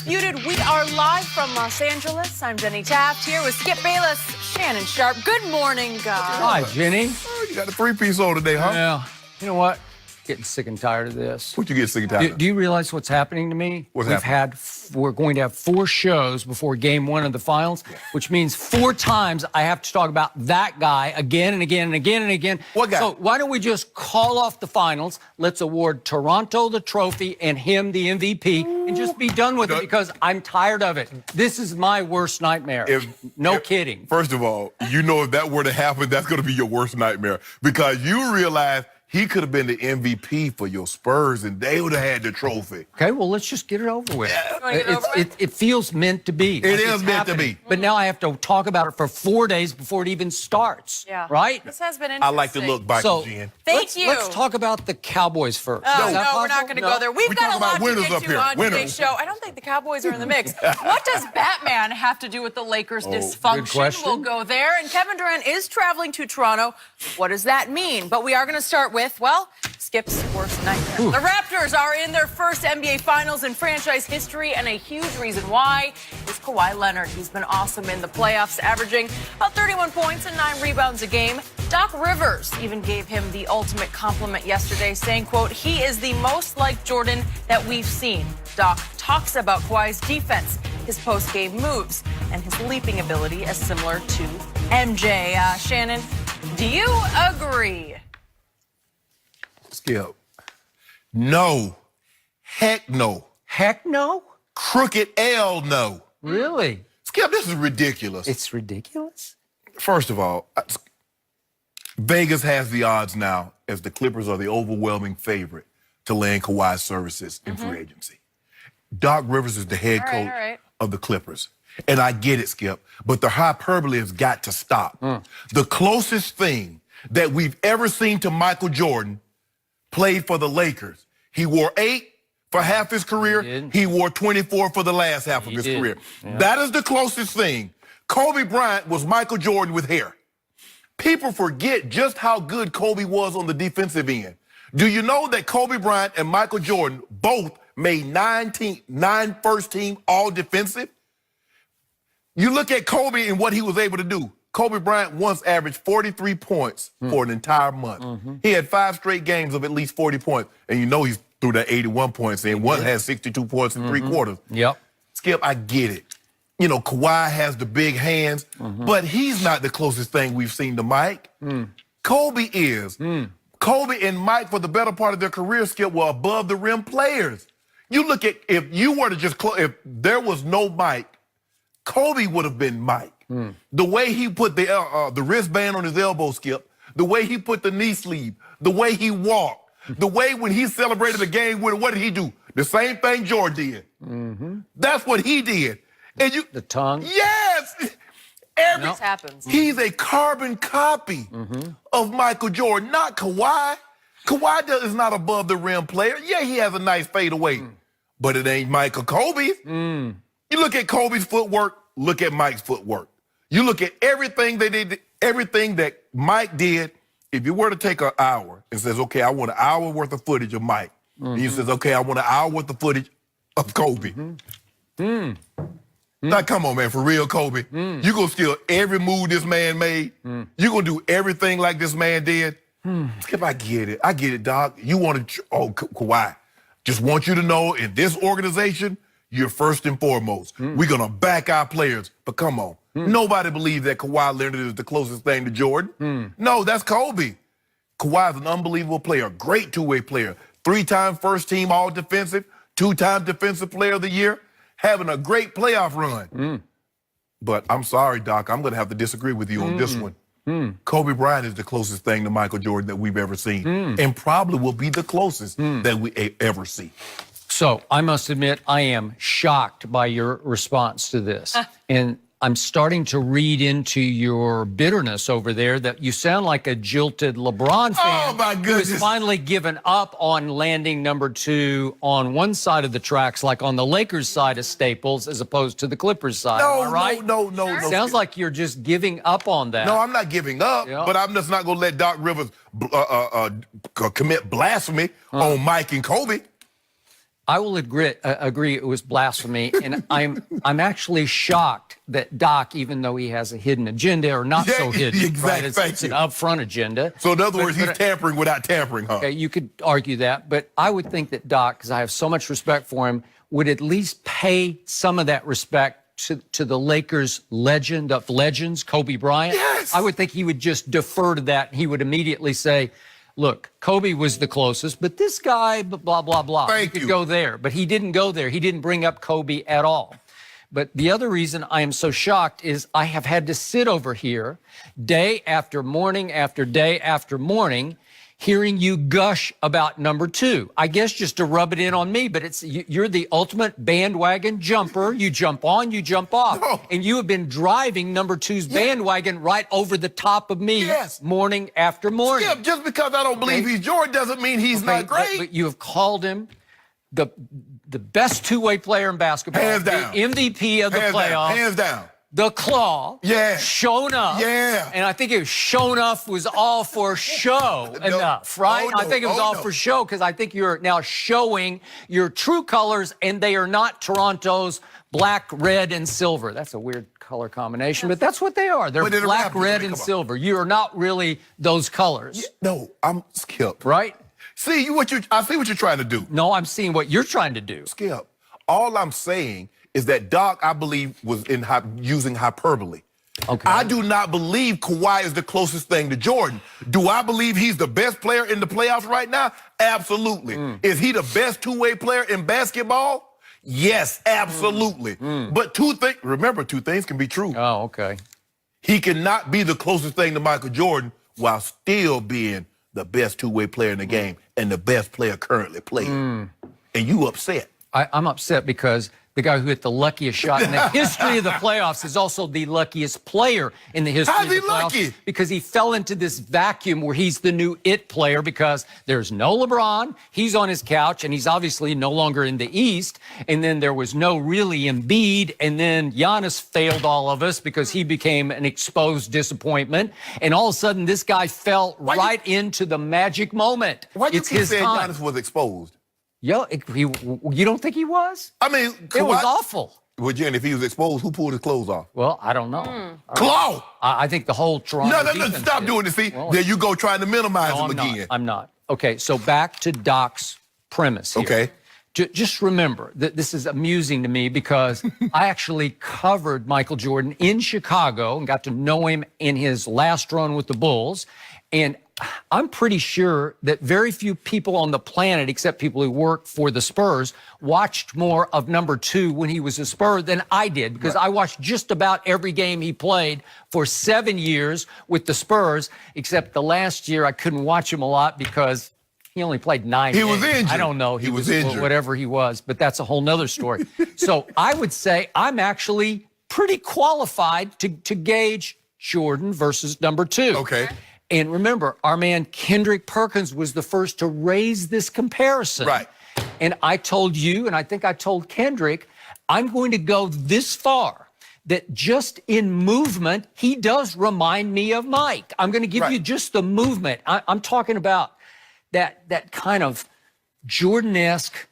Undisputed. We are live from Los Angeles. I'm Jenny Taft here with Skip Bayless, Shannon Sharp. Good morning, guys. Hi, Jenny. Oh, you got a three-piece on today, huh? Yeah. You know what? Getting sick and tired of this. What you get sick and tired of? Do you realize what's happening to me? What's We're going to have 4 shows before game 1 of the finals, which means 4 times I have to talk about that guy again and again and again and again. What guy? So why don't we just call off the finals? Let's award Toronto the trophy and him the MVP and just be done with it because I'm tired of it. This is my worst nightmare. No kidding. First of all, you know if that were to happen, that's going to be your worst nightmare because you realize he could have been the MVP for your Spurs, and they would have had the trophy. Okay, well, let's just get it over with. Yeah. It feels meant to be. It is meant to be. But now I have to talk about it for 4 days before it even starts. Yeah. Right? This has been interesting. I like the look, Michael Jen. Thank you. Let's talk about the Cowboys first. No, Is that we're not possible? going to go there. We've got a lot to winners get up to here. on Winners. today's show. I don't think the Cowboys are in the mix. What does Batman have to do with the Lakers' dysfunction? question. We'll go there. And Kevin Durant is traveling to Toronto. What does that mean? But we are going to start with, well, Skip's worst nightmare. The Raptors are in their first NBA Finals in franchise history, and a huge reason why is Kawhi Leonard. He's been awesome in the playoffs, averaging about 31 points and 9 rebounds a game. Doc Rivers even gave him the ultimate compliment yesterday, saying, quote, he is the most like Jordan that we've seen. Doc talks about Kawhi's defense, his post-game moves, and his leaping ability as similar to MJ. Shannon, do you agree? Skip. No. Heck no. Heck no? Crooked L no. Really? Skip, this is ridiculous. It's ridiculous? First of all, Vegas has the odds now as the Clippers are the overwhelming favorite to land Kawhi's services in free agency. Doc Rivers is the head coach of the Clippers. And I get it, Skip, but the hyperbole has got to stop. The closest thing that we've ever seen to Michael Jordan played for the Lakers. He wore 8 for half his career. He wore 24 for the last half of his career. Yeah. That is the closest thing. Kobe Bryant was Michael Jordan with hair. People forget just how good Kobe was on the defensive end. Do you know that Kobe Bryant and Michael Jordan both made 9 first team all defensive? You look at Kobe and what he was able to do. Kobe Bryant once averaged 43 points for an entire month. He had 5 straight games of at least 40 points. And you know he threw that 81 points in. One had 62 points in 3 quarters. Yep. Skip, I get it. You know, Kawhi has the big hands, but he's not the closest thing we've seen to Mike. Kobe is. Kobe and Mike, for the better part of their career, Skip, were above the rim players. You look at, if you were to just, if there was no Mike, Kobe would have been Mike. The way he put the wristband on his elbow, Skip, the way he put the knee sleeve, the way he walked, the way when he celebrated a game winner, what did he do? The same thing Jordan did. That's what he did. And you, The tongue? yes! This happens. He's a carbon copy of Michael Jordan, not Kawhi. Kawhi is not above the rim player. Yeah, he has a nice fadeaway, but it ain't Michael Kobe's. You look at Kobe's footwork, look at Mike's footwork. You look at everything they did, everything that Mike did. If you were to take an hour and says, okay, I want an hour worth of footage of Mike, and you says, okay, I want an hour worth of footage of Kobe. Now, come on, man, for real, Kobe. You gonna steal every move this man made? You gonna do everything like this man did? Skip, I get it, Doc. You want to, Kawhi, just want you to know in this organization, you're first and foremost. We're gonna back our players, but come on. Nobody believes that Kawhi Leonard is the closest thing to Jordan. No, that's Kobe. Kawhi's an unbelievable player, great two-way player. 3-time first team all defensive, 2-time defensive player of the year, having a great playoff run. But I'm sorry, Doc, I'm gonna have to disagree with you on this one. Kobe Bryant is the closest thing to Michael Jordan that we've ever seen, and probably will be the closest that we ever see. So I must admit, I am shocked by your response to this. And I'm starting to read into your bitterness over there that you sound like a jilted LeBron fan. Oh, my goodness. Who's finally given up on landing number 2 on one side of the tracks, like on the Lakers side of Staples, as opposed to the Clippers side. Am I right? No. Sounds like you're just giving up on that. No, I'm not giving up, Yeah. but I'm just not going to let Doc Rivers commit blasphemy on Mike and Kobe. I will agree it was blasphemy, and I'm actually shocked that Doc, even though he has a hidden agenda or not so hidden, exactly. right? It's an upfront agenda. So in other words, he's tampering without tampering, huh? Okay, you could argue that, but I would think that Doc, because I have so much respect for him, would at least pay some of that respect to the Lakers legend of legends, Kobe Bryant. Yes. I would think he would just defer to that. He would immediately say, look, Kobe was the closest, but this guy, blah, blah, blah. Thank you. Could go there, but he didn't go there. He didn't bring up Kobe at all. But the other reason I am so shocked is I have had to sit over here day after morning after day after morning hearing you gush about number 2. I guess just to rub it in on me, but you're the ultimate bandwagon jumper. You jump on, you jump off. No. And you have been driving number 2's bandwagon right over the top of me morning after morning. Skip, just because I don't believe he's Jordan doesn't mean he's not great. But you have called him the best two-way player in basketball. Hands down. The MVP of the playoffs. Hands down. The claw. Yeah. Shown up. Yeah. And I think it was shown up was all for show enough, right? Oh, no. I think it was all for show because I think you're now showing your true colors, and they are not Toronto's black, red, and silver. That's a weird color combination, but that's what they are. They're black, red, and silver. You are not really those colors. Yeah, no, I'm Skip. Right? See I see what you're trying to do. No, I'm seeing what you're trying to do. Skip, all I'm saying is that Doc, I believe, was using hyperbole. Okay. I do not believe Kawhi is the closest thing to Jordan. Do I believe he's the best player in the playoffs right now? Absolutely. Is he the best two-way player in basketball? Yes, absolutely. But remember, two things can be true. Oh, okay. He cannot be the closest thing to Michael Jordan while still being the best two-way player in the game and the best player currently playing. And you upset. I'm upset because the guy who hit the luckiest shot in the history of the playoffs is also the luckiest player in the history of the playoffs. How's he lucky? Because he fell into this vacuum where he's the new it player because there's no LeBron, he's on his couch, and he's obviously no longer in the East, and then there was no really Embiid, and then Giannis failed all of us because he became an exposed disappointment, and all of a sudden this guy fell right into the magic moment. Why you it's his said time. Giannis was exposed? You don't think he was? I mean, It was awful. Well, Jen, if he was exposed, who pulled his clothes off? Well, I don't know. Claw! I think the whole Toronto No, defense stop did. doing this. See, Well, there you go trying to minimize no, him I'm again. not. I'm not. Okay, so back to Doc's premise here. Okay. Just remember that this is amusing to me because I actually covered Michael Jordan in Chicago and got to know him in his last run with the Bulls. And I'm pretty sure that very few people on the planet, except people who work for the Spurs, watched more of number 2 when he was a Spur than I did, because I watched just about every game he played for 7 years with the Spurs, except the last year I couldn't watch him a lot because he only played 9 games. He was injured. I don't know. He was injured. Whatever he was, but that's a whole nother story. So I would say I'm actually pretty qualified to gauge Jordan versus number 2. Okay. And remember, our man Kendrick Perkins was the first to raise this comparison. Right. And I told you, and I think I told Kendrick, I'm going to go this far, that just in movement, he does remind me of Mike. I'm going to give you just the movement. I'm talking about that kind of Jordan-esque,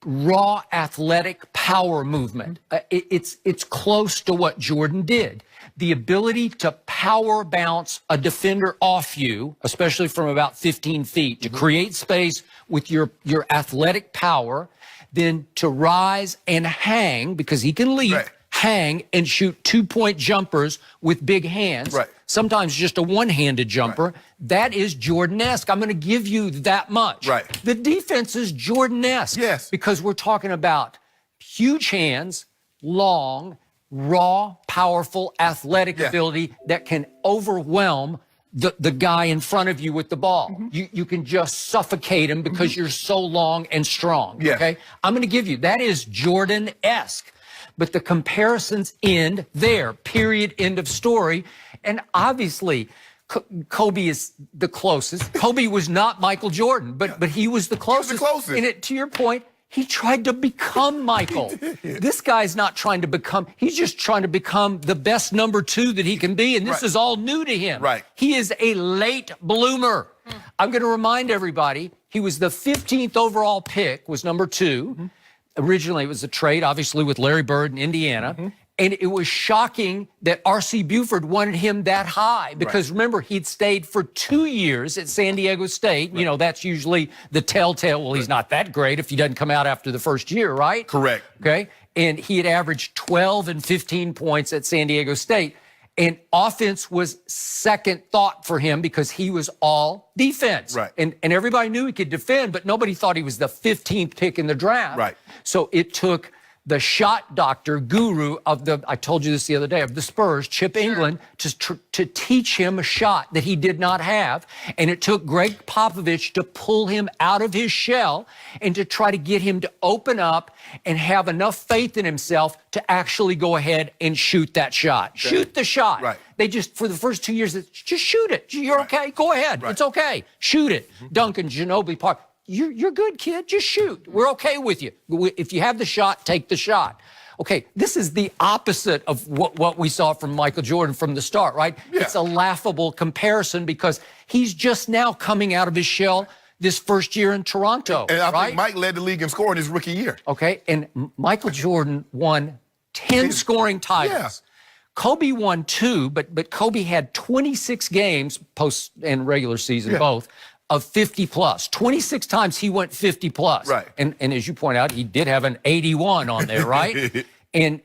raw athletic power movement. It's close to what Jordan did. The ability to power bounce a defender off you, especially from about 15 feet, to create space with your athletic power, then to rise and hang, because he can leap, hang and shoot 2-point jumpers with big hands. Sometimes just a one-handed jumper. That is Jordan-esque. I'm going to give you that much. The defense is Jordan-esque. Yes. Because we're talking about huge hands, long, raw, powerful, athletic ability that can overwhelm the guy in front of you with the ball. You can just suffocate him because you're so long and strong. Okay? I'm going to give you, that is Jordan-esque. But the comparisons end there, period, end of story. And obviously, Kobe is the closest. Kobe was not Michael Jordan, but he was the closest. He was the closest. And to your point, he tried to become Michael. This guy's not trying to become, he's just trying to become the best number 2 that he can be, and this is all new to him. He is a late bloomer. I'm going to remind everybody, He was the 15th overall pick, was number 2. Originally, it was a trade, obviously, with Larry Bird in Indiana. And it was shocking that R.C. Buford wanted him that high because, remember, he'd stayed for 2 years at San Diego State. You know, that's usually the telltale, well, he's not that great if he doesn't come out after the first year, right? Correct. Okay. And he had averaged 12 and 15 points at San Diego State. And offense was second thought for him because he was all defense. Right. And everybody knew he could defend, but nobody thought he was the 15th pick in the draft. Right. So it took the shot doctor guru of the, I told you this the other day, of the Spurs, Chip England, to teach him a shot that he did not have. And it took Greg Popovich to pull him out of his shell and to try to get him to open up and have enough faith in himself to actually go ahead and shoot that shot. Okay. Shoot the shot. Right. They just, for the first 2 years, just shoot it. You're okay. Go ahead. It's okay. Shoot it. Duncan, Ginobili, Park. You're good, kid. Just shoot. We're okay with you. If you have the shot, take the shot. Okay, this is the opposite of what we saw from Michael Jordan from the start, right? Yeah. It's a laughable comparison because he's just now coming out of his shell this first year in Toronto, and I right? think Mike led the league in scoring his rookie year. Okay, and Michael Jordan won 10 scoring titles. Yeah. Kobe won 2, but Kobe had 26 games, post and regular season, both, of 50-plus. 26 times he went 50-plus. Right. And as you point out, he did have an 81 on there, right? And